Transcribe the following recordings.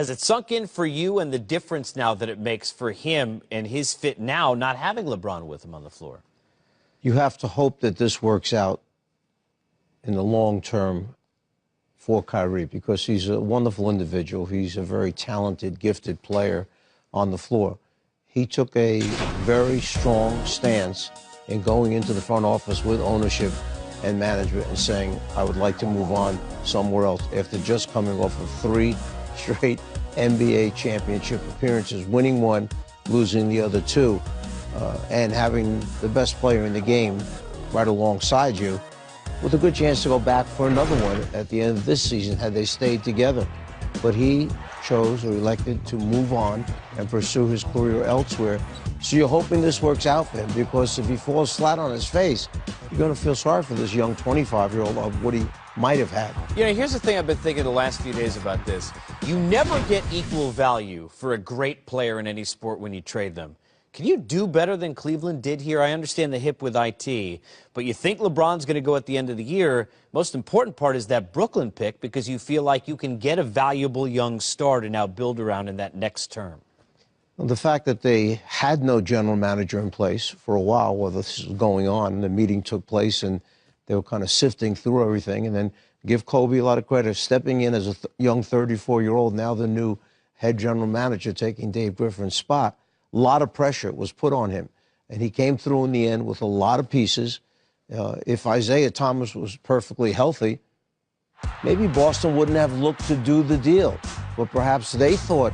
Has it sunk in for you and the difference now that it makes for him and his fit now, not having LeBron with him on the floor? You have to hope that this works out in the long term for Kyrie, because he's a wonderful individual. He's a very talented, gifted player on the floor. He took a very strong stance in going into the front office with ownership and management and saying, I would like to move on somewhere else, after just coming off of 3 straight NBA championship appearances, winning one, losing the other 2, and having the best player in the game right alongside you, with a good chance to go back for another one at the end of this season had they stayed together. But he chose or elected to move on and pursue his career elsewhere. So you're hoping this works out for him, because if he falls flat on his face, you're going to feel sorry for this young 25-year-old of what he might have had. You know, here's the thing I've been thinking the last few days about this. You never get equal value for a great player in any sport when you trade them. Can you do better than Cleveland did here? I understand the hip with IT, but you think LeBron's going to go at the end of the year. Most important part is that Brooklyn pick, because you feel like you can get a valuable young star to now build around in that next term. Well, the fact that they had no general manager in place for a while while this was going on, the meeting took place and they were kind of sifting through everything, and then give Kobe a lot of credit, stepping in as a young 34-year-old, now the new head general manager, taking Dave Griffin's spot. A lot of pressure was put on him, and he came through in the end with a lot of pieces. If Isaiah Thomas was perfectly healthy, maybe Boston wouldn't have looked to do the deal, but perhaps they thought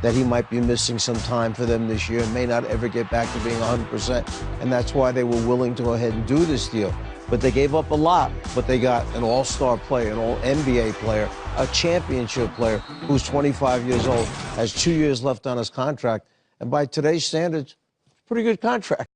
that he might be missing some time for them this year and may not ever get back to being 100%, and that's why they were willing to go ahead and do this deal. But they gave up a lot, but they got an all-star player, an all-NBA player, a championship player who's 25 years old, has 2 years left on his contract, and by today's standards, pretty good contract.